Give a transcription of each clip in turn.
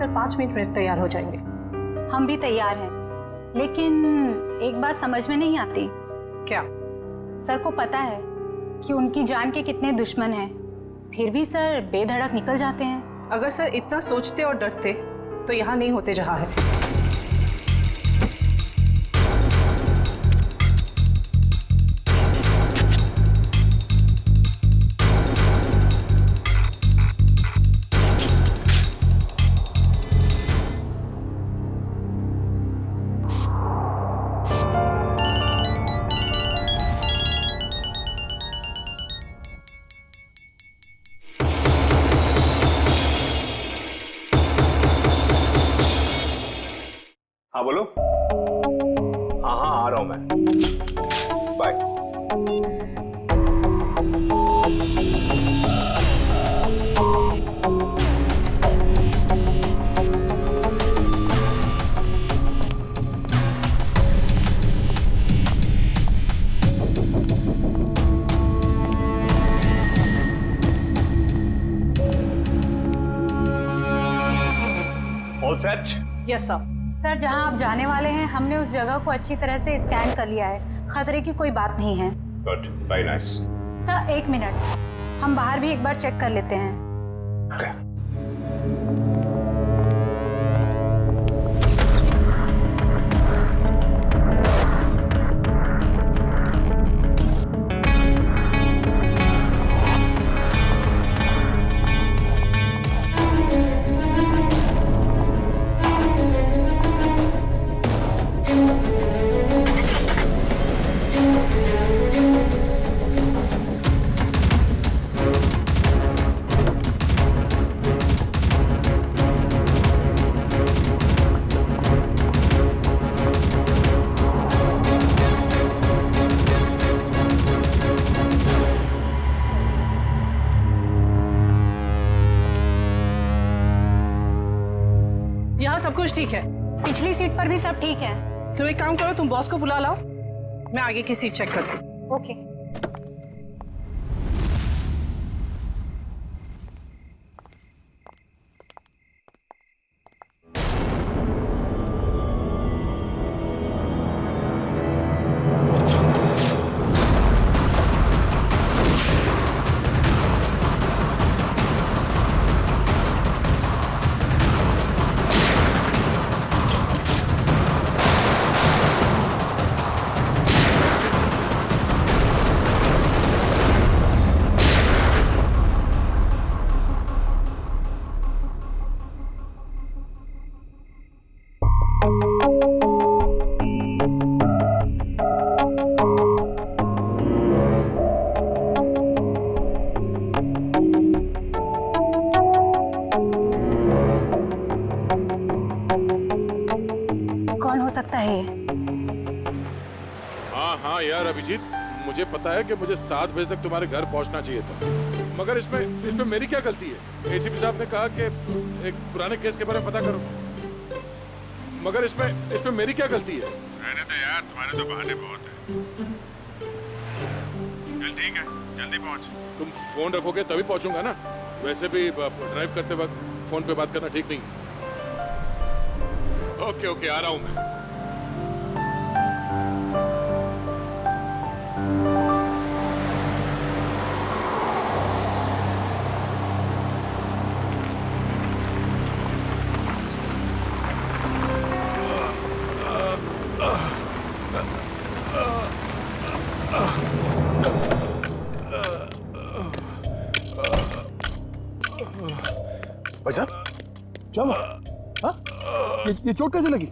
Sir 5 minute में तैयार हो जाएंगे। हम भी तैयार हैं, लेकिन एक बात समझ में नहीं आती। क्या? सर को पता है कि उनकी जान के कितने दुश्मन हैं, फिर भी सर बेधड़क निकल जाते हैं। अगर सर इतना सोचते और डरते तो यहाँ नहीं होते जहाँ है। हाँ बोलो। हाँ हाँ आ रहा हूं मैं, bye. All set? Yes sir. Sir जहां आप जाने वाले हैं हमने उस जगह को अच्छी तरह से स्कैन कर लिया है, खतरे की कोई बात नहीं है। Good, very nice. Sir 1 minute, हम बाहर भी एक बार चेक कर लेते हैं। Okay. यहाँ सब कुछ ठीक है। पिछली सीट पर भी सब ठीक है। तुम एक काम करो, तुम बॉस को बुला लाओ, मैं आगे की सीट चेक करती हूँ। ओके। कौन हो सकता है ये? हाँ हाँ यार अभिजीत, मुझे पता है कि मुझे 7 बजे तक तुम्हारे घर पहुंचना चाहिए था, मगर इसमें मेरी क्या गलती है? एसीपी साहब ने कहा कि एक पुराने केस के बारे में पता करो, मगर इसमें मेरी क्या गलती है? रहने दो यार, तुम्हारे तो बहाने बहुत हैं। चल ठीक है, जल्दी पहुंच। तुम फोन रखोगे तभी पहुंचूंगा ना, वैसे भी ड्राइव करते वक्त फोन पे बात करना ठीक नहीं। ओके ओके, आ रहा हूं मैं। भाई साहब क्या हुआ? हाँ? ये चोट कैसे लगी?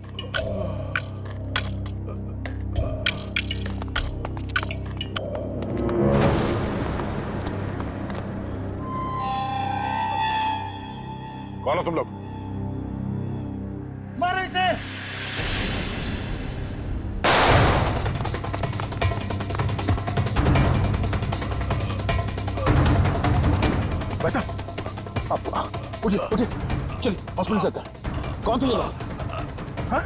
कौन हो तुम लोग? मारो इसे! भाई साहब आप उठिए उठिए, चलिए हॉस्पिटल चलते हैं। कौन थे ये लोग? हाँ?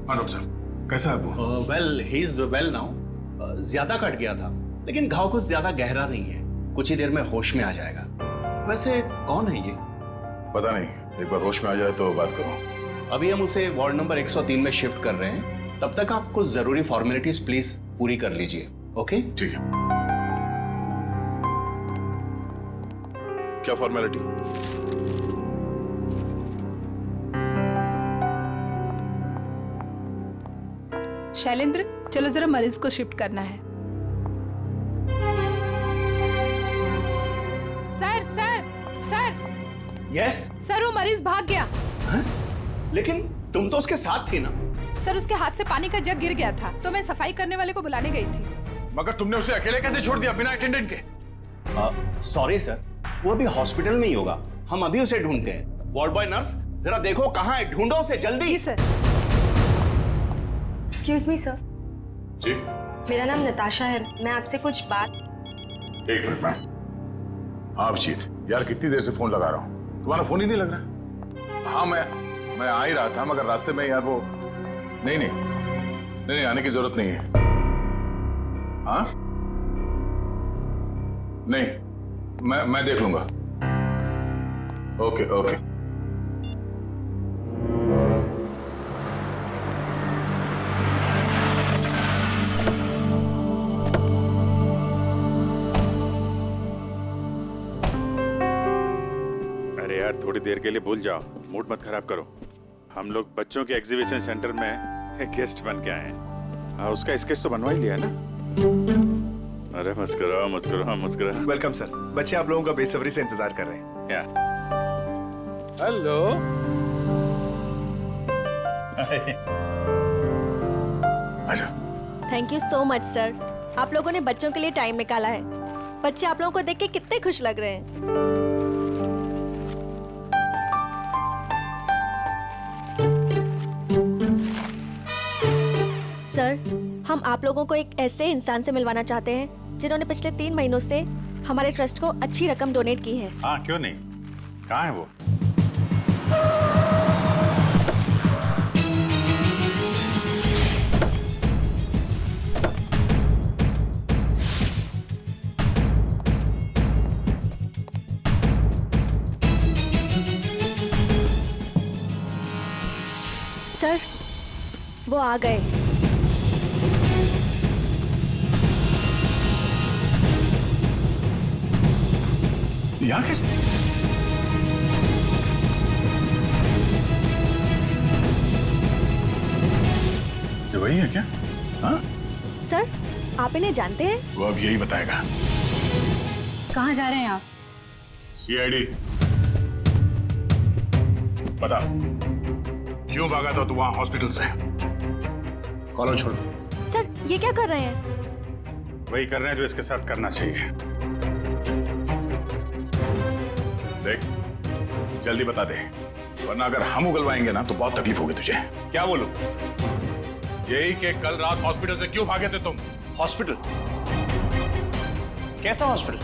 हाँ डॉक्टर साहब, कैसा है वो? Well he is well now. ज्यादा कट गया था, लेकिन घाव कुछ ज्यादा गहरा नहीं है, कुछ ही देर में होश में आ जाएगा। वैसे कौन है ये? पता नहीं, एक बार होश में आ जाए तो बात करो। अभी हम उसे वार्ड नंबर 103 में शिफ्ट कर रहे हैं, तब तक आप कुछ जरूरी फॉर्मेलिटीज प्लीज पूरी कर लीजिए। ओके? ठीक है। क्या फॉर्मेलिटी? शैलेंद्र, चलो जरा मरीज को शिफ्ट करना है। Sir sir sir yes. Sir, वो मरीज भाग गया। लेकिन तुम तो उसके साथ थी ना? सर, उसके हाथ से पानी का जग गिर गया था, तो मैं सफाई करने वाले को बुलाने गई थी। मगर तुमने उसे अकेले कैसे छोड़ दिया बिना अटेंडेंट के? सॉरी सर, वो अभी हॉस्पिटल में ही होगा, हम अभी उसे ढूंढते हैं। वार्ड बॉय नर्स, जरा देखो कहाँ है, ढूंढो उसे जल्दी। जी सर। एक्सक्यूज मी सर, जी। मेरा नाम नताशा है, मैं आपसे कुछ बात। एक मिनट मैम। हाँ अभिजीत, यार कितनी देर से फोन लगा रहा हूँ, तुम्हारा फोन ही नहीं लग रहा। हाँ मैं आ ही रहा था, मगर रास्ते में यार वो नहीं आने की जरूरत नहीं है। हाँ नहीं, मैं देख लूंगा। Okay okay. अरे यार, थोड़ी देर के लिए भूल जाओ, मूड मत खराब करो। हम लोग बच्चों के एग्जीबिशन सेंटर में गेस्ट बन के आए हैं। उसका स्केच तो बनवा ही लिया है ना? अरे मुस्कुराओ। वेलकम सर, बच्चे आप लोगों का बेसब्री से इंतजार कर रहे हैं। क्या? हेलो। आजा। Thank you so much sir, आप लोगों ने बच्चों के लिए टाइम निकाला है। बच्चे आप लोगों को देख के कितने खुश लग रहे हैं। सर, हम आप लोगों को एक ऐसे इंसान से मिलवाना चाहते हैं जिन्होंने पिछले 3 महीनों से हमारे ट्रस्ट को अच्छी रकम डोनेट की है। हाँ, क्यों नहीं, कहाँ है वो? सर, वो आ गए। यहाँ कैसे? ये वही है क्या? हाँ? सर, आप इन्हें जानते हैं? वो अब यही बताएगा। कहाँ जा रहे हैं आप? सीआईडी। बता, क्यों भागा था तू वहां हॉस्पिटल से? कॉलर छोड़ो। सर, ये क्या कर रहे हैं? वही कर रहे हैं जो इसके साथ करना चाहिए। देख, जल्दी बता दे, वरना अगर हम उगलवाएंगे ना तो बहुत तकलीफ होगी तुझे। क्या बोलूं? यही कि कल रात हॉस्पिटल से क्यों भागे थे तुम? हॉस्पिटल? कैसा हॉस्पिटल?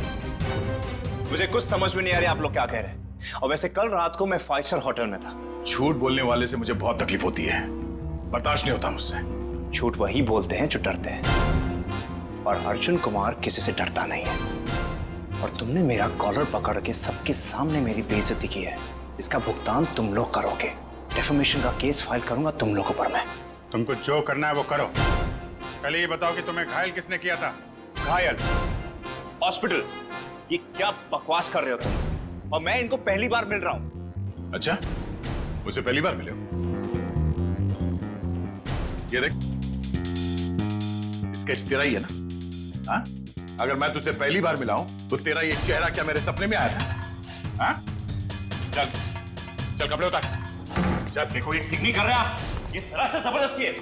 मुझे कुछ समझ में नहीं आ रहा आप लोग क्या कह रहे हैं। और वैसे कल रात को मैं 5 स्टार होटल में था। झूठ बोलने वाले से मुझे बहुत तकलीफ होती है, बर्दाश्त नहीं होता मुझसे। झूठ वही बोलते हैं जो डरते हैं, और अर्जुन कुमार किसी से डरता नहीं है। और तुमने मेरा कॉलर पकड़ के सबके सामने मेरी बेइज्जती की है, इसका भुगतान तुम लोग करोगे। डिफेमेशन का केस फाइल करूंगा तुम लोगों पर मैं। तुमको जो करना है वो करो। पहले ये बताओ कि तुम्हें घायल किसने किया था? घायल? हॉस्पिटल? ये क्या बकवास कर रहे हो तुम? और मैं इनको पहली बार मिल रहा हूं। अच्छा, मुझे पहली बार मिले हो? ये देख, स्केच तेरा ही है ना? हाँ? अगर मैं तुझसे पहली बार मिला हूं तो तेरा ये चेहरा क्या मेरे सपने में आया था? हाँ? चल कपड़े उतार। जब देखो ये ठीक नहीं कर रहे आप, ये सरासर जबरदस्ती है।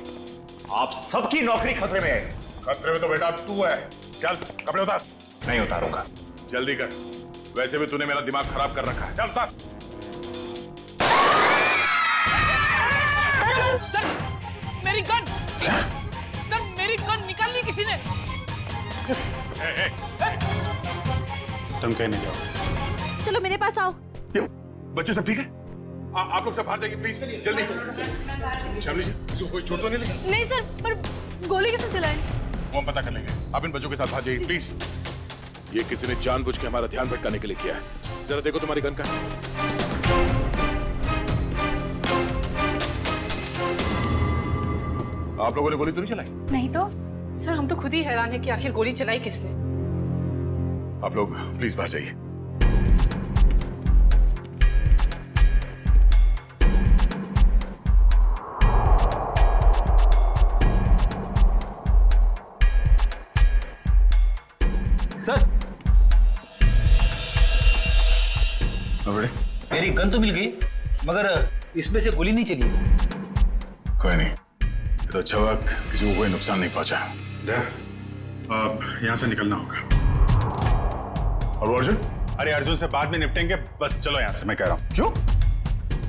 आप सबकी नौकरी खतरे में है। खतरे में तो बेटा तू है। चल कपड़े उतार। नहीं उतारूंगा। जल्दी कर, वैसे भी तूने मेरा दिमाग खराब कर रखा है। चल उतार। सर, मेरी गन! सर, मेरी गन निकाल ली किसी ने। तुम कहीं नहीं जाओ। चलो मेरे पास आओ। बच्चे सब ठीक है? आप लोग सब बाहर जाइए प्लीज, जल्दी। शामली जी, इसको कोई चोट तो नहीं लगी? नहीं सर, पर गोली किसने चलाई? वो हम पता कर लेंगे। आप इन बच्चों के साथ बाहर जाइए प्लीज। ये किसी ने जानबूझ के हमारा ध्यान भटकाने के लिए किया है। जरा देखो तुम्हारी गन का। आप लोगों ने गोली तो नहीं चलाई? नहीं तो। सर हम तो खुद ही हैरान है कि आखिर गोली चलाई किसने। आप लोग प्लीज बाहर जाइए। सर बड़े, मेरी गन तो मिल गई, मगर इसमें से गोली नहीं चली। कोई नहीं, तो अच्छा हुआ किसी को कोई नुकसान नहीं पहुंचा। अब यहाँ से निकलना होगा। और वो अर्जुन? अरे अर्जुन से बाद में निपटेंगे, बस चलो यहाँ से, मैं कह रहा हूँ। क्यों?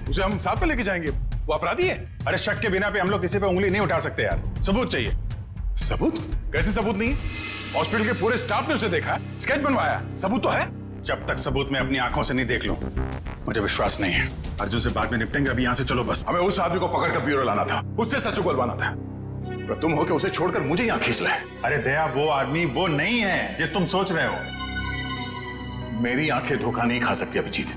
उसे हम साथ में लेके जाएंगे, वो अपराधी है। अरे शक के बिना पे हम लोग किसी पे उंगली नहीं उठा सकते यार, सबूत चाहिए। सबूत? कैसे सबूत नहीं? हॉस्पिटल के पूरे स्टाफ ने उसे देखा, स्केच बनवाया, सबूत तो है। जब तक सबूत मैं अपनी आंखों से नहीं देख लूं, मुझे विश्वास नहीं है। अर्जुन से बाद में निपटेंगे, अभी यहाँ से चलो बस। हमें उस आदमी को पकड़कर ब्यूरो लाना था, उससे सच उगलवाना था। पर तुम हो के उसे छोड़कर मुझे यहाँ खींच लाए। अरे दया, वो आदमी वो नहीं है जिस तुम सोच रहे हो। मेरी आंखें धोखा नहीं खा सकती अभिजीत।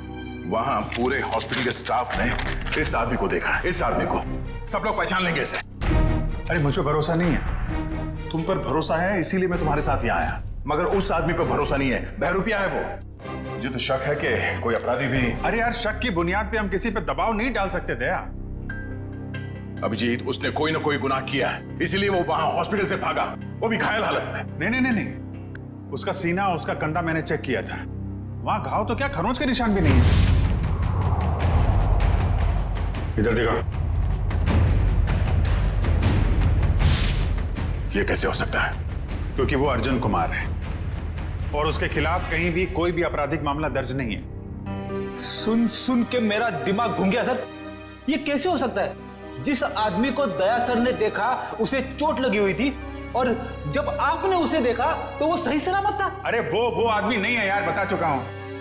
वहां पूरे हॉस्पिटल के स्टाफ ने इस आदमी को देखा, इस आदमी को सब लोग पहचान लेंगे इसे। अरे मुझ पर भरोसा नहीं है। तुम पर भरोसा है इसीलिए मैं तुम्हारे साथ यहाँ आया, मगर उस आदमी पर भरोसा नहीं है, बहरूपिया है वो। मुझे तो शक है कि कोई अपराधी भी। अरे यार, शक की बुनियाद पे हम किसी पे दबाव नहीं डाल सकते दया। अभिजीत, उसने कोई ना कोई गुनाह किया है, इसीलिए वो वहां हॉस्पिटल से भागा, वो भी घायल हालत में। नहीं नहीं नहीं नहीं, उसका सीना, उसका कंधा मैंने चेक किया था, वहां घाव तो क्या खरोंच के निशान भी नहीं है। इधर देखो। ये कैसे हो सकता है? क्योंकि वो अर्जुन कुमार है और उसके खिलाफ कहीं भी कोई भी आपराधिक मामला दर्ज नहीं है। सुन सुन के मेरा दिमाग घूम गया सर। ये कैसे हो सकता है? जिस आदमी को दया सर ने देखा उसे चोट लगी हुई थी, और जब आपने उसे देखा तो वो सही सलामत था। अरे वो आदमी नहीं है यार, बता चुका हूं।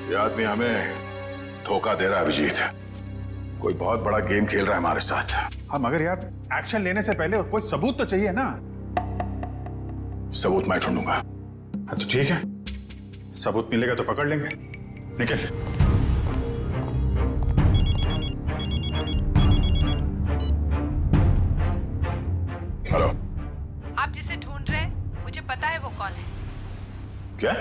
ये आदमी हमें धोखा दे रहा है अभिजीत, कोई बहुत बड़ा गेम खेल रहा है हमारे साथ। हाँ, मगर यार एक्शन लेने से पहले कोई सबूत तो चाहिए ना। सबूत मैं ढूंढूंगा। हाँ तो ठीक है, सबूत मिलेगा तो पकड़ लेंगे। निकल। हेलो। आप जिसे ढूंढ रहे हैं, मुझे पता है वो कौन है। क्या?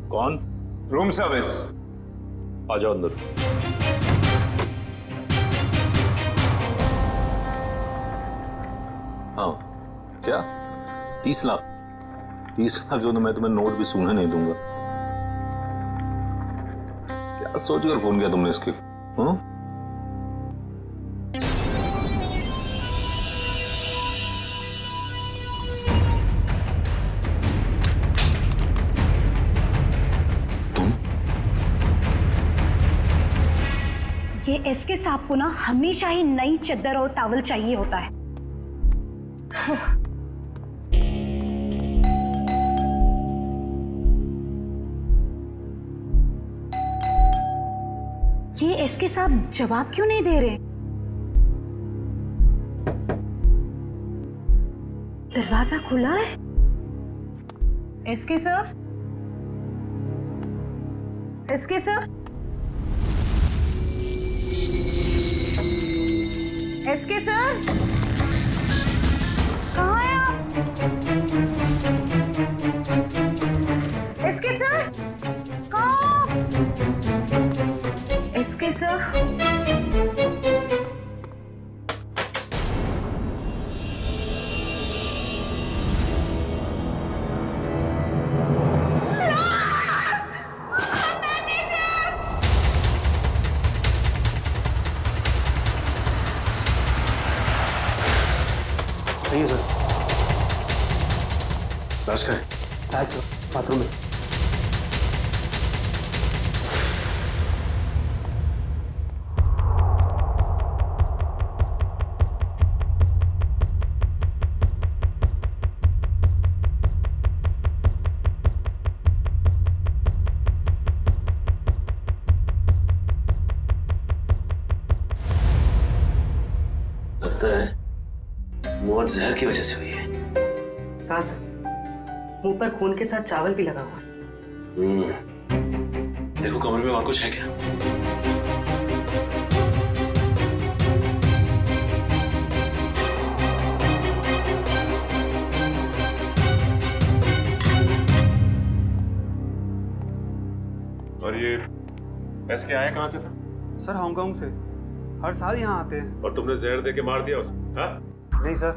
कौन? रूम सर्विस, आ जाओ अंदर। हाँ क्या? 30 लाख? 30 लाख क्यों? तो मैं तुम्हें नोट भी सूंघने नहीं दूंगा। क्या सोचकर फोन किया तुमने इसके? हाँ? ये एसके साहब को ना हमेशा ही नई चद्दर और टॉवल चाहिए होता है। ये एसके साहब जवाब क्यों नहीं दे रहे? दरवाजा खुला है। SK sir, SK sir, SK sir, कहाँ हैं आप? एसके सर, कहाँ? एसके सर, लाश का है? आज बाथरूम में। लगता है मौत जहर की वजह से हुई है। कहाँ सर? मुंह पर खून के साथ चावल भी लगा हुआ है। देखो कमरे में और कुछ है क्या? और ये एसके आया कहाँ से था? सर हांगकांग से, हर साल यहाँ आते हैं। और तुमने जहर दे के मार दिया उसे? हाँ? नहीं सर,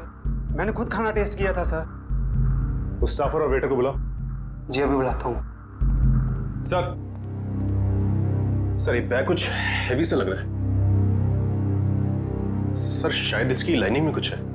मैंने खुद खाना टेस्ट किया था सर। उस स्टाफर और वेटर को बुलाओ। जी अभी बुलाता हूँ। सर सर ये बैग कुछ हेवी सा लग रहा है। सर शायद इसकी लाइनिंग में कुछ है।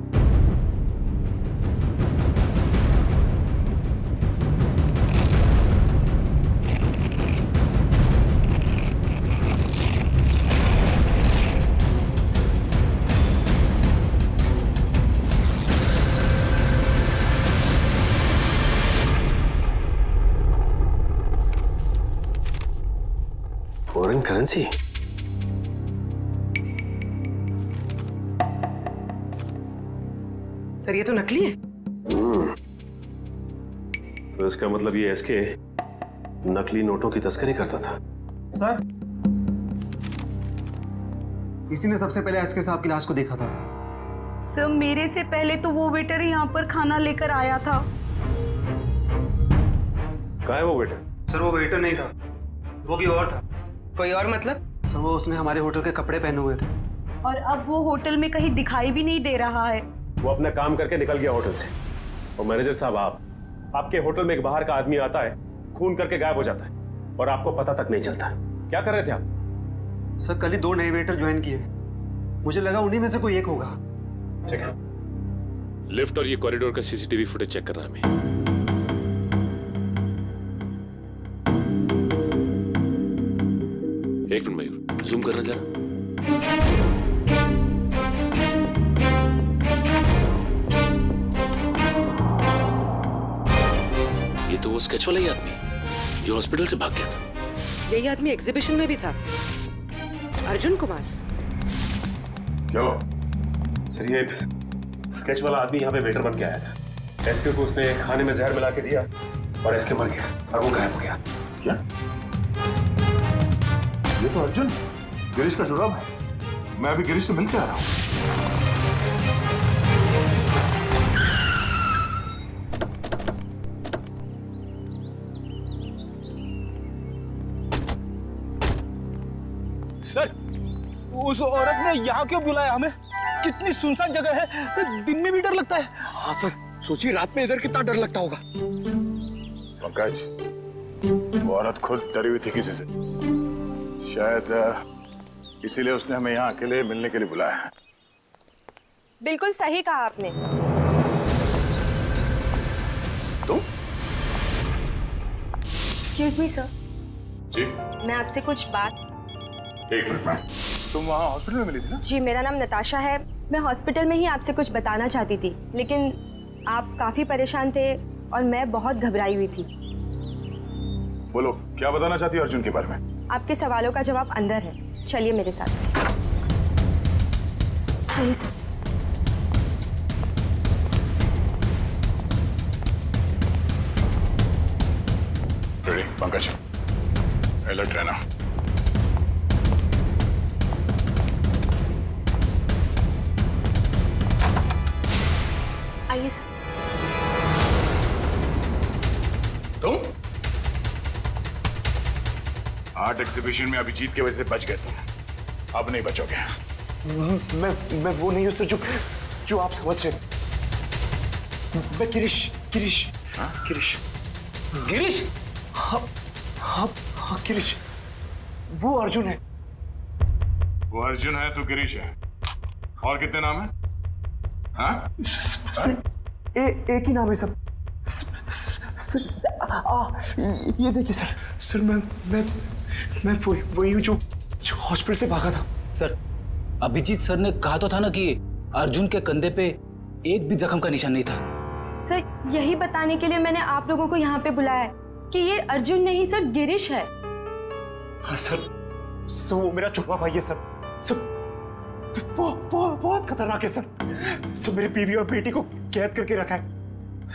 Foreign currency? सर ये तो नकली है। तो इसका मतलब ये एसके नकली नोटों की तस्करी करता था। सर इसी ने सबसे पहले एसके साहब की लाश को देखा था। सर मेरे से पहले तो वो वेटर यहाँ पर खाना लेकर आया था। कहाँ है वो वेटर? सर वो वेटर नहीं था, वो कोई और था। कोई और मतलब? सर वो उसने हमारे होटल के कपड़े पहने हुए थे। और अब वो होटल में कहीं दिखाई भी नहीं दे रहा है। वो अपना काम करके निकल गया होटल से। और मैनेजर साहब आपके होटल में एक बाहर का आदमी आता है, खून करके गायब हो जाता है और आपको पता तक नहीं चलता। क्या कर रहे थे आप? सर कल ही 2 नए वेटर ज्वाइन किए, मुझे लगा उन्हीं में से कोई एक होगा। ठीक है। लिफ्ट और ये कॉरिडोर का सीसीटीवी फुटेज चेक करना हमें। एक मिनट मयूर, जूम करना जरा। ये तो वो स्केच वाला ही आदमी है जो हॉस्पिटल से भाग गया था। यही आदमी एग्जीबिशन में भी था, अर्जुन कुमार। क्या हुआ? सर ये स्केच वाला आदमी यहाँ पे वेटर बन के आया था। एसके को उसने खाने में जहर मिला के दिया और एसके मर गया और वो गायब हो गया। क्या? ये तो अर्जुन गिरीश का जुड़ाव है। मैं अभी गिरीश से मिलके आ रहा हूँ। सर उस औरत ने यहाँ क्यों बुलाया हमें? कितनी सुनसान जगह है, दिन में भी डर लगता है। हाँ सर, सोचिए रात में इधर कितना डर लगता होगा। पंकज, वो औरत खुद डरी हुई थी किसी से, शायद इसीलिए उसने हमें यहाँ अकेले मिलने के लिए बुलाया है। बिल्कुल सही कहा आपने। तुम? एक्सक्यूज मी सर, जी मैं आपसे कुछ बात। एक मिनट मैम, तुम वहाँ हॉस्पिटल में मिली थी ना? जी मेरा नाम नताशा है। मैं हॉस्पिटल में ही आपसे कुछ बताना चाहती थी, लेकिन आप काफी परेशान थे और मैं बहुत घबराई हुई थी। बोलो, क्या बताना चाहती हो अर्जुन के बारे में? आपके सवालों का जवाब अंदर है, चलिए मेरे साथ। आइए सर। रेडी पंकज, अलर्ट रहना। आइए सर। तुम आर्ट एग्जीबिशन में अभिजीत की वजह से बच गए तुम, अब नहीं बचोगे। मैं वो नहीं हूँ सर जो आप समझ रहे। मैं गिरीश। हाँ? गिरीश। हाँ गिरीश, वो अर्जुन है। वो अर्जुन है तो गिरीश है। और कितने नाम है? हाँ? एक ही नाम है सब। ये देखिए सर मैं वही हूँ जो हॉस्पिटल से भागा था। सर, अभिजीत सर ने कहा तो था ना कि अर्जुन के कंधे पे एक भी जख्म का निशान नहीं था। सर, यही बताने के लिए मैंने आप लोगों को यहाँ पे बुलाया है कि ये अर्जुन नहीं सर, गिरीश है। हाँ सर, वो मेरा छुपा भाई है सर। बहुत खतरनाक है सर। मेरी बीवी और बेटी को कैद करके रखा है।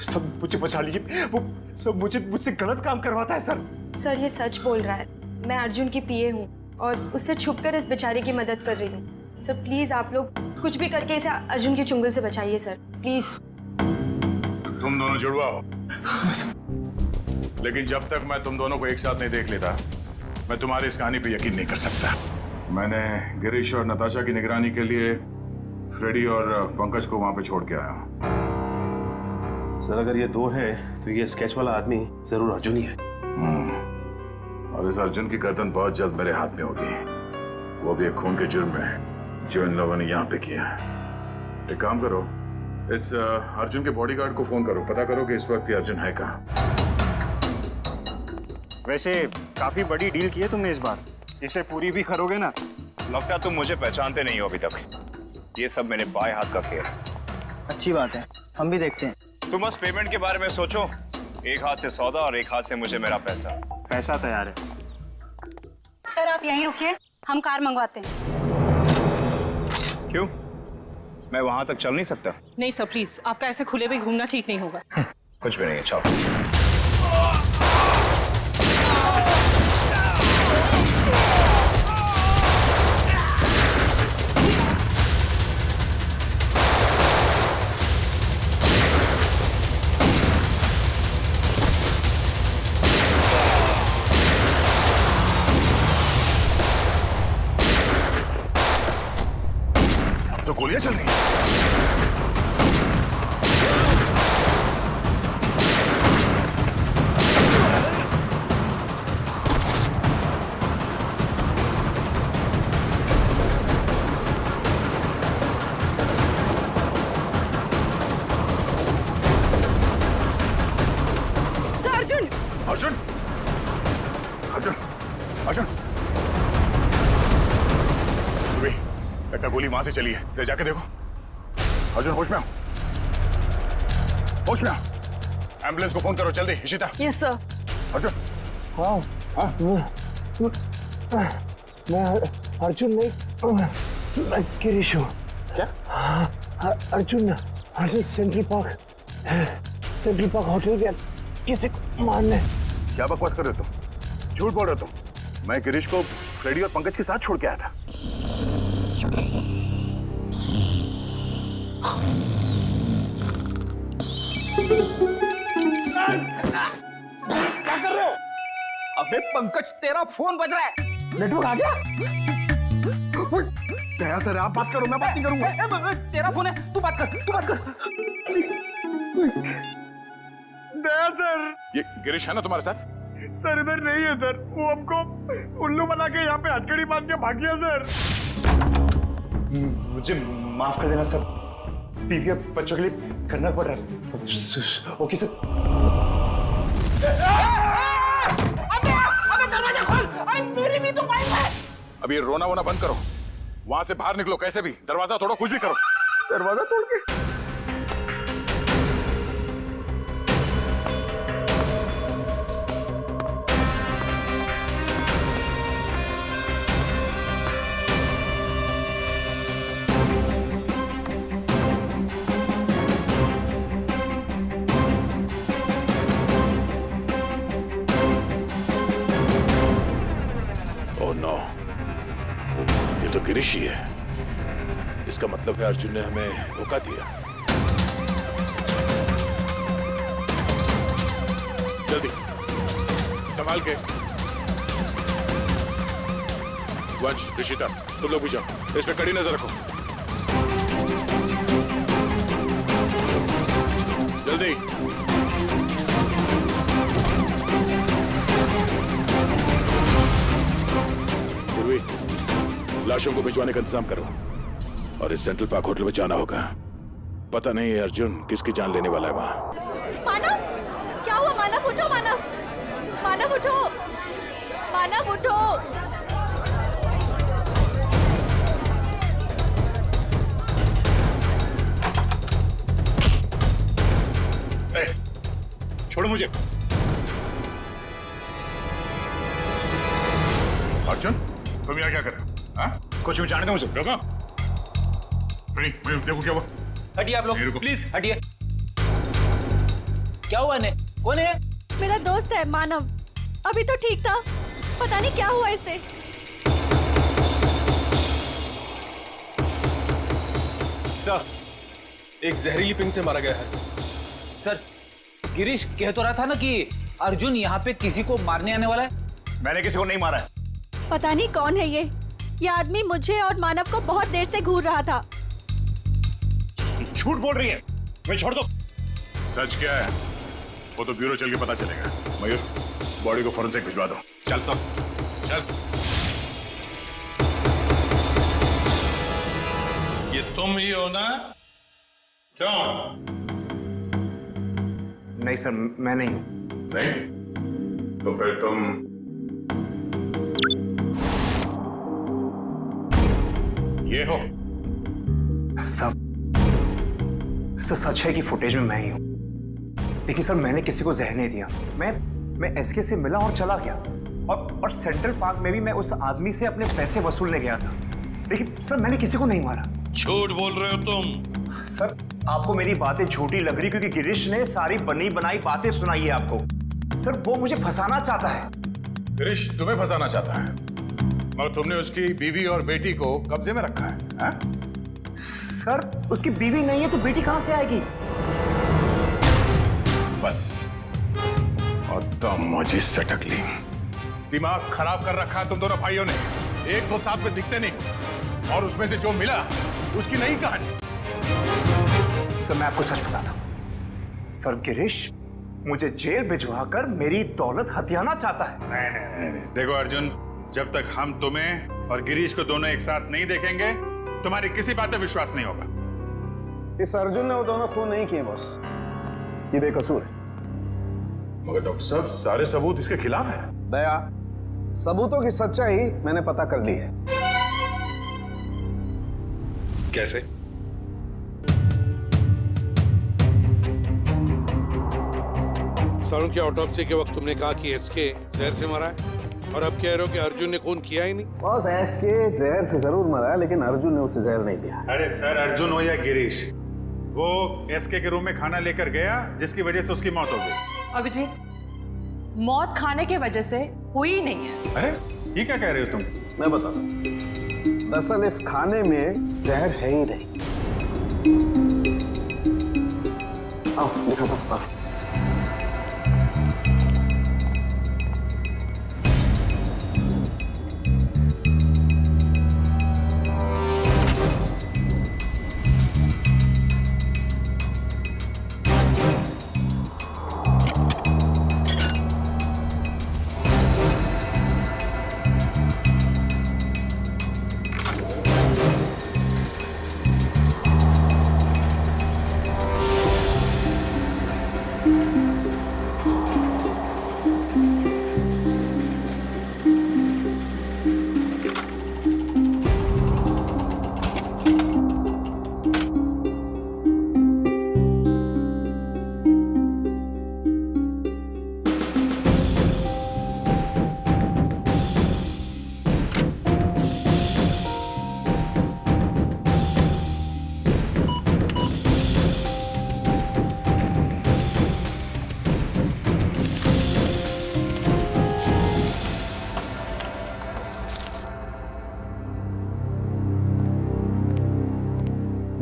सब मुझे बचा लीजिए, वो सब मुझसे गलत काम करवाता है सर। सर, ये सच बोल रहा है। मैं अर्जुन की पीए हूँ और उससे छुपकर इस बेचारे की मदद कर रही हूँ। सर प्लीज आप लोग कुछ भी करके इसे अर्जुन के चुंगल से बचाइए सर, प्लीज। तुम दोनों जुड़वा हो, लेकिन जब तक मैं तुम दोनों को एक साथ नहीं देख लेता, मैं तुम्हारी इस कहानी पे यकीन नहीं कर सकता। मैंने गिरीश और नताशा की निगरानी के लिए फ्रेडी और पंकज को वहां पे छोड़ के आया। सर, अगर ये दो हैं तो ये स्केच वाला आदमी जरूर अर्जुन ही है। और इस अर्जुन की गर्दन बहुत जल्द मेरे हाथ में होगी, वो भी एक खून के जुर्म में जो इन लोगों ने यहाँ पे किया। एक काम करो, इस अर्जुन के बॉडीगार्ड को फोन करो, पता करो कि इस वक्त ये अर्जुन है कहाँ। वैसे काफी बड़ी डील की है तुमने इस बार, इसे पूरी भी करोगे ना? लगता तुम मुझे पहचानते नहीं हो अभी तक। ये सब मेरे बाएं हाथ का खेल है। अच्छी बात है, हम भी देखते हैं। तुम बस पेमेंट के बारे में सोचो, एक हाथ से सौदा और एक हाथ से मुझे मेरा पैसा। पैसा तैयार है। सर आप यहीं रुकिए, हम कार मंगवाते हैं। क्यों, मैं वहां तक चल नहीं सकता? नहीं सर प्लीज, आपका ऐसे खुले में घूमना ठीक नहीं होगा। कुछ भी नहीं है, चलो। तो गोलियां चल रही हैं। अर्जुन अर्जुन अर्जुन अर्जुन, बेटा गोली वहां से चली है, जाके देखो। अर्जुन होश में आओ, होश में आओ। एम्बुलेंस को फोन करो जल्दी। इशिता। Yes sir. अर्जुन। मैं अर्जुन नहीं, मैं गिरीश हूँ। क्या? अर्जुन सेंट्रल पार्क होटल गया किसी को मारने। क्या बकवास कर रहे हो तुम? झूठ बोल रहे हो तुम। मैं गिरीश को फ्रेडी और पंकज के साथ छोड़ के आया था। क्या कर रहे हो? अबे पंकज, तेरा फोन बज रहा है। नेटवर्क आ गया? दया सर आप बात करो, मैं बात नहीं करूंगा। तेरा फोन है, तू बात कर। दया सर। ये गिरीश है ना तुम्हारे साथ? सर इधर नहीं है सर, वो हमको उल्लू बना के यहाँ पे हथकड़ी बांध के भाग गया सर। मुझे माफ कर देना सर, बीवी और बच्चों के लिए करना पड़ रहा है। Okay sir. अबे दरवाजा खोल, मेरी भी तो वाइफ है। अब ये रोना वोना बंद करो, वहां से बाहर निकलो, कैसे भी दरवाजा तोड़ो, कुछ भी करो। दरवाजा तोड़ के तो गिरीश ही है। इसका मतलब है अर्जुन ने हमें धोखा दिया। जल्दी संभाल के। वंश, ऋषिता, तुम लोग भी जाओ, इस पे कड़ी नजर रखो। जल्दी। लाशों को भिजवाने का इंतजाम करो और इस सेंट्रल पार्क होटल में जाना होगा। पता नहीं है अर्जुन किसकी जान लेने वाला है वहां। मानव, मानव उठो, मानव उठो। छोड़ो मुझे। अर्जुन, तुम यहाँ क्या कर रहे हो? हाँ? कुछ भी जाने दो मुझे। रुको। देखो क्या हुआ। हटिए आप लोग, प्लीज हटिए। क्या हुआ ने? कौन है? मेरा दोस्त है मानव। अभी तो ठीक था, पता नहीं क्या हुआ इससे। सर, एक जहरीली पिंग से मारा गया है सर, गिरीश कह तो रहा था ना कि अर्जुन यहाँ पे किसी को मारने आने वाला है। मैंने किसी को नहीं मारा है। पता नहीं कौन है ये आदमी मुझे और मानव को बहुत देर से घूर रहा था। झूठ बोल रही है, मैं छोड़ दो। सच क्या है वो तो ब्यूरो चल के पता चलेगा। मयूर, बॉडी को फॉरेंसिक भिजवा दो। चल सब, चल। ये तुम ही हो ना? क्यों? नहीं सर, मैं नहीं हूं। नहीं? तो फिर तुम ये हो? सब सच है कि फुटेज में मैं ही हूं। देखिए सर, मैंने किसी को जहर नहीं दिया। मैं एसके से मिला और चला गया। और सेंट्रल पार्क में भी मैं उस आदमी से अपने पैसे वसूलने गया था। लेकिन सर, मैंने किसी को नहीं मारा। झूठ बोल रहे हो तुम। सर, आपको मेरी बातें झूठी लग रही क्योंकि गिरीश ने सारी बनी बनाई बातें सुनाई है आपको। सर, वो मुझे फंसाना चाहता है। गिरीश तुम्हें फंसाना चाहता है, मगर तुमने उसकी बीवी और बेटी को कब्जे में रखा है, हा? सर, उसकी बीवी नहीं है तो बेटी कहां से आएगी? बस और मौजी सटक ली। दिमाग खराब कर रखा है तुम दोनों भाइयों ने। एक तो साथ में दिखते नहीं और उसमें से जो मिला उसकी नई कहानी। सर, मैं आपको सच बताता हूं। सर, गिरीश मुझे जेल भिजवाकर मेरी दौलत हथियाना चाहता है। नहीं। देखो अर्जुन, जब तक हम तुम्हें और गिरीश को दोनों एक साथ नहीं देखेंगे, तुम्हारी किसी बात पे विश्वास नहीं होगा। इस अर्जुन ने वो दोनों खून नहीं किए बॉस, ये बेकसूर है। मगर डॉक्टर साहब, सारे सबूत इसके खिलाफ है। दया, सबूतों की सच्चाई मैंने पता कर ली है। कैसे? सारुण की ऑटोप्सी के वक्त तुमने कहा कि एसके जहर से मरा है और अब कह रहे हो कि अर्जुन ने खून किया ही नहीं। बॉस, एसके जहर से जरूर मरा है, लेकिन अर्जुन ने उसे जहर नहीं दिया। अरे सर, अर्जुन हो या गिरीश, वो एसके के रूम में खाना लेकर गया जिसकी वजह से उसकी मौत हो गई। अभिजीत, मौत खाने की वजह से हुई नहीं है। अरे ये क्या कह रहे हो तुम? मैं बताता हूं। दरअसल इस खाने में जहर है ही नहीं। आओ दिखाता हूं।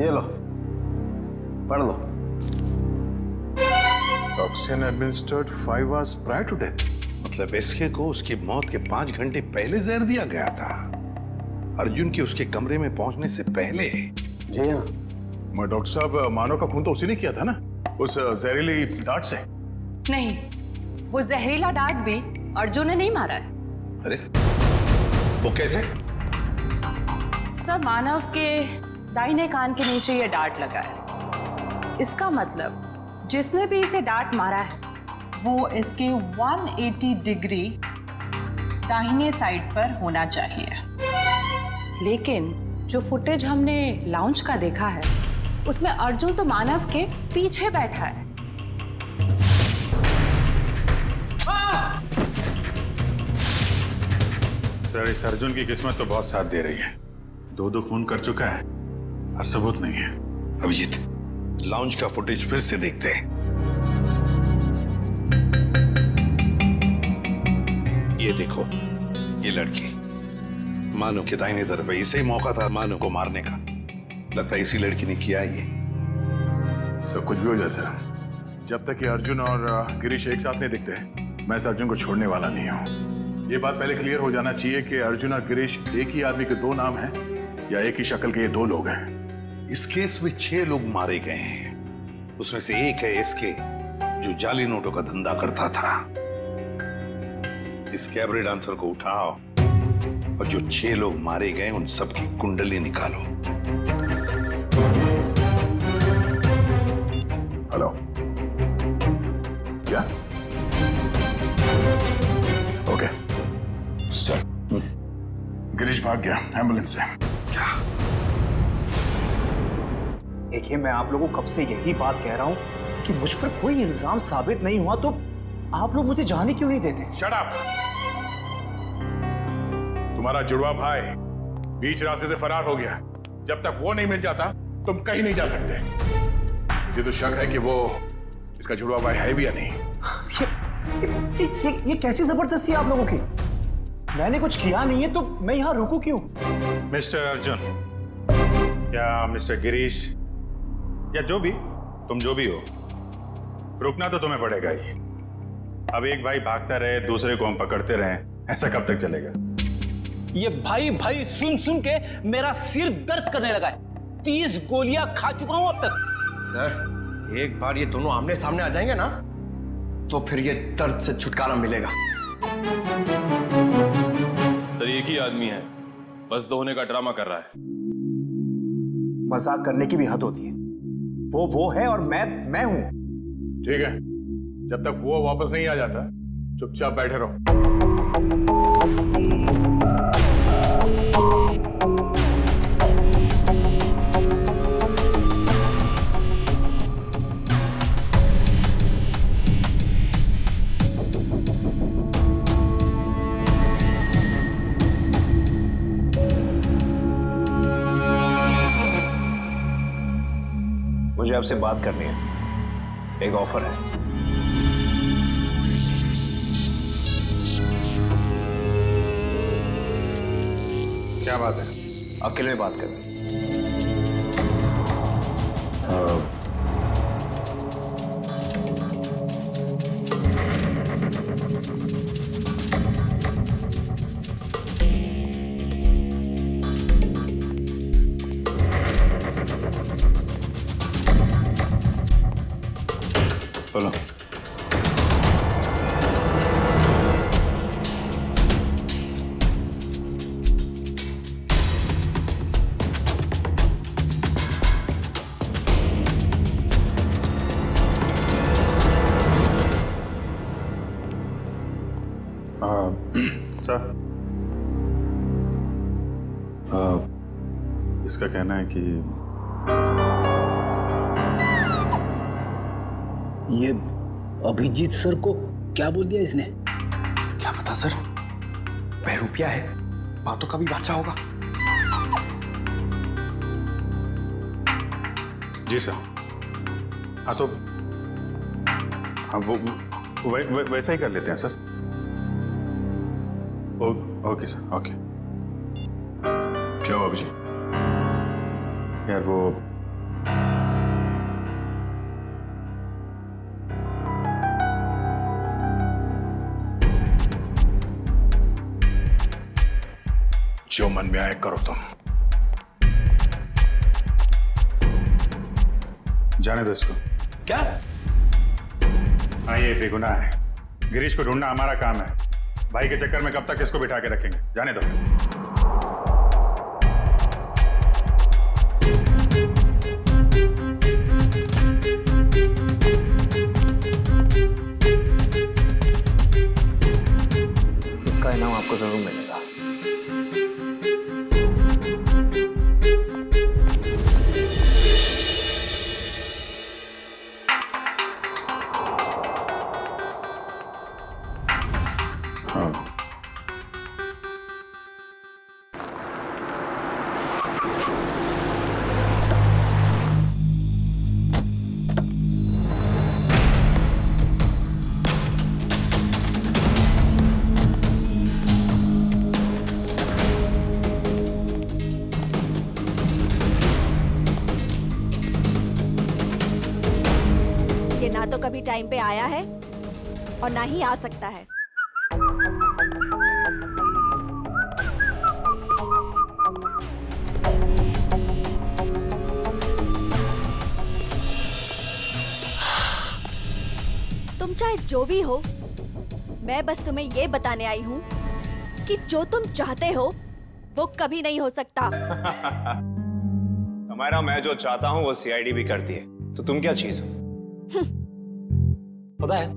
ये लो, पढ़ लो। Toxin administered 5 hours prior to death। मतलब एसके को उसकी मौत के 5 घंटे पहले जहर दिया गया था, अर्जुन के उसके कमरे में पहुंचने से पहले। जी हाँ। मैं डॉक्टर साहब, मानव का खून तो उसी ने किया था ना, उस जहरीली डांट से। नहीं, वो जहरीला डांट भी अर्जुन ने नहीं मारा है। अरे वो कैसे? सर, मानव के दाहिने कान के नीचे ये डांट लगा है। इसका मतलब जिसने भी इसे डांट मारा है वो इसके 180 डिग्री दाहिने साइड पर होना चाहिए। लेकिन जो फुटेज हमने लाउंज का देखा है उसमें अर्जुन तो मानव के पीछे बैठा है। सर, इस अर्जुन की किस्मत तो बहुत साथ दे रही है। 2 खून कर चुका है और सबूत नहीं है। अभिजीत, लाउंज का फुटेज फिर से देखते हैं। ये देखो, ये लड़की मानो के दाहिने तरफ है। इसे ही मौका था मानो को मारने का। लगता है इसी लड़की ने किया ये। सब कुछ भी हो जाए सर, जब तक ये अर्जुन और गिरीश एक साथ नहीं दिखते मैं इस अर्जुन को छोड़ने वाला नहीं हूँ। ये बात पहले क्लियर हो जाना चाहिए कि अर्जुन और गिरीश एक ही आदमी के 2 नाम हैं या एक ही शक्ल के ये 2 लोग हैं। इस केस में 6 लोग मारे गए हैं। उसमें से एक है एसके, जो जाली नोटों का धंधा करता था। इस कैबरे डांसर को उठाओ और जो 6 लोग मारे गए उन सबकी कुंडली निकालो। हेलो, क्या? ओके सर, गिरीश भाग गया एम्बुलेंस से। क्या? देखिए, मैं आप लोगों को कब से यही बात कह रहा हूं कि मुझ पर कोई इल्जाम साबित नहीं हुआ तो आप लोग मुझे जाने क्यों नहीं देते? Shut up! तुम्हारा जुड़वा भाई बीच रास्ते से फरार हो गया। जब तक वो नहीं मिल जाता तुम कहीं नहीं जा सकते। मुझे तो शक है कि वो इसका जुड़वा भाई है भी या नहीं। ये कैसी जबरदस्ती है आप लोगों की? मैंने कुछ किया नहीं है तो मैं यहाँ रुकूं क्यों? मिस्टर अर्जुन या मिस्टर गिरीश या जो भी तुम जो भी हो, रुकना तो तुम्हें पड़ेगा ही। अब एक भाई भागता रहे, दूसरे को हम पकड़ते रहे, ऐसा कब तक चलेगा? ये भाई भाई सुन सुन के मेरा सिर दर्द करने लगा है। 30 गोलियां खा चुका हूं अब तक। सर, एक बार ये दोनों आमने सामने आ जाएंगे ना तो फिर ये दर्द से छुटकारा मिलेगा। सर, एक ही आदमी है, बस 2 होने का ड्रामा कर रहा है। मजाक करने की भी हद होती है। वो है और मैं हूं। ठीक है, जब तक वो वापस नहीं आ जाता चुपचाप बैठे रहो। मुझे आपसे बात करनी है, एक ऑफर है। क्या बात है? अकेले में बात करनी। बोलो। सर, इसका कहना है कि ये अभिजीत सर को क्या बोल दिया इसने? क्या पता सर, बहरूपिया है, बातों का भी बादशाह होगा। जी सर। हाँ तो हाँ वो वैसा ही कर लेते हैं सर। Okay sir, okay. क्या हुआ अभिजीत? यार वो जो मन में आए करो तुम। जाने दो इसको। क्या? हाँ, ये बेगुनाह है। गिरीश को ढूंढना हमारा काम है। भाई के चक्कर में कब तक इसको बिठा के रखेंगे? जाने दो। नाम आपको जरूर मिलेगा। हाँ, ये ना तो कभी टाइम पे आया है और ना ही आ सकता है। तुम चाहे जो भी हो, मैं बस तुम्हें ये बताने आई हूँ कि जो तुम चाहते हो वो कभी नहीं हो सकता। हमारा मैं जो चाहता हूँ वो सीआईडी भी करती है, तो तुम क्या चीज हो? पता है,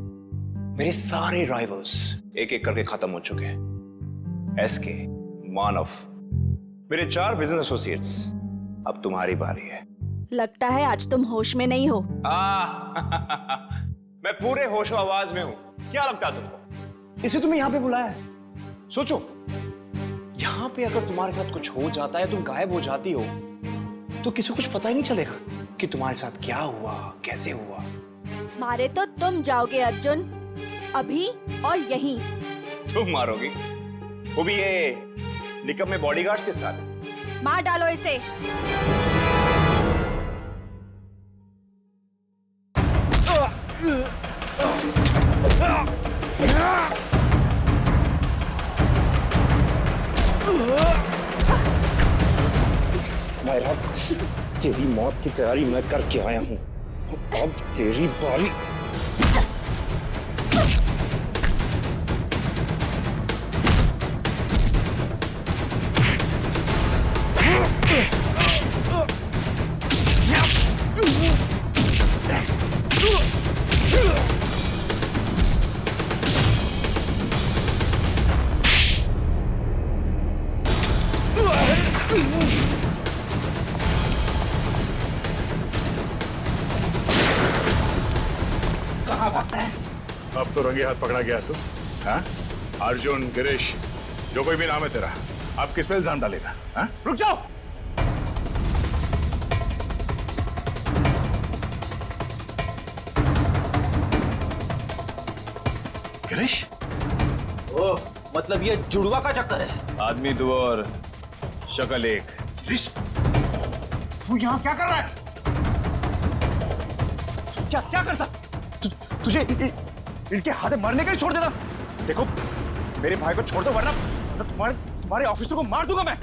मेरे सारे राइवल्स एक एक करके खत्म हो चुके हैं। एसके, मानव, मेरे 4 बिजनेस एसोसिएट्स। अब तुम्हारी बारी है। लगता है आज तुम होश में नहीं हो। मैं पूरे होशो आवाज में हूं। क्या लगता है तुमको? इसे तुम्हें यहां पे बुलाया है। सोचो, यहां पे अगर तुम्हारे साथ कुछ हो जाता है, तुम गायब हो जाती हो, तो किसी को कुछ पता ही नहीं चलेगा कि तुम्हारे साथ क्या हुआ, कैसे हुआ। मारे तो तुम जाओगे अर्जुन, अभी और यहीं। तुम मारोगी? वो भी ये निकम्मे बॉडीगार्ड्स के साथ? मार डालो इसे। समायरा, तेरी मौत की तैयारी मैं करके आया हूं। अब तेरी बारी। अब तो रंगे हाथ पकड़ा गया तू। हाँ? अर्जुन, गिरीश, जो कोई भी नाम है तेरा, अब किस पे इल्जाम डालेगा? हाँ? रुक जाओ। गिरीश? ओह, मतलब ये जुड़वा का चक्कर है। आदमी दो और शक्ल एक। गिरीश, तू यहाँ क्या कर रहा है? क्या क्या करता? तुझे इनके हाथे मरने के लिए छोड़ देना? देखो, मेरे भाई को छोड़ दो वरना तुम्हारे ऑफिसर को मार दूंगा मैं।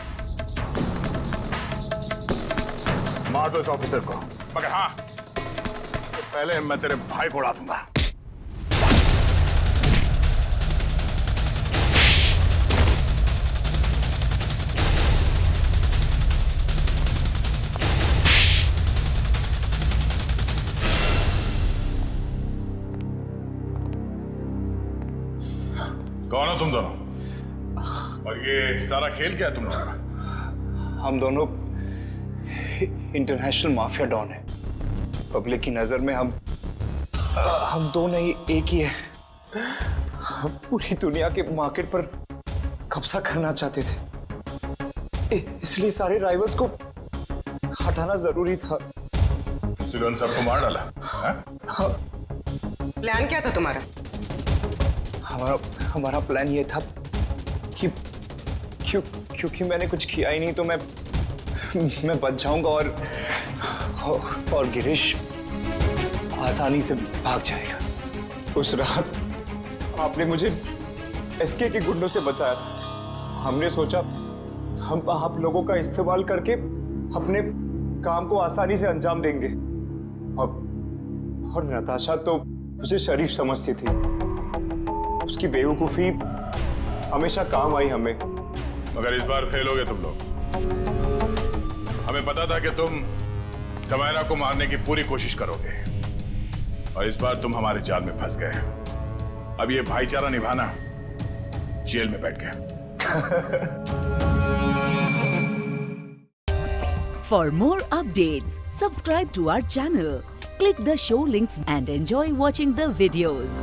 मार दो इस ऑफिसर को, मगर हाँ, तो पहले मैं तेरे भाई को उड़ा दूंगा। कौन हो तुम दोनों? और ये सारा खेल क्या है तुम लोगों का? हम दोनों इंटरनेशनल माफिया डॉन हैं। पब्लिक की नजर में हम दो नहीं एक ही है। हम पूरी दुनिया के मार्केट पर कब्जा करना चाहते थे, इसलिए सारे राइवल्स को हटाना जरूरी था। इसलिए उन सबको मार डाला? प्लान क्या था तुम्हारा? हमारा प्लान ये था कि क्योंकि मैंने कुछ किया ही नहीं तो मैं बच जाऊंगा और गिरीश आसानी से भाग जाएगा। उस रात आपने मुझे एसके के गुंडों से बचाया था। हमने सोचा हम आप लोगों का इस्तेमाल करके अपने काम को आसानी से अंजाम देंगे। और नताशा तो मुझे शरीफ समझती थी। उसकी बेवकूफी हमेशा काम आई हमें। मगर इस बार फेल हो गए तुम लोग। हमें पता था कि तुम समायरा को मारने की पूरी कोशिश करोगे और इस बार तुम हमारे जाल में फंस गए। अब ये भाईचारा निभाना जेल में बैठ गया। For more updates, subscribe to our channel, click the show links and enjoy watching the videos.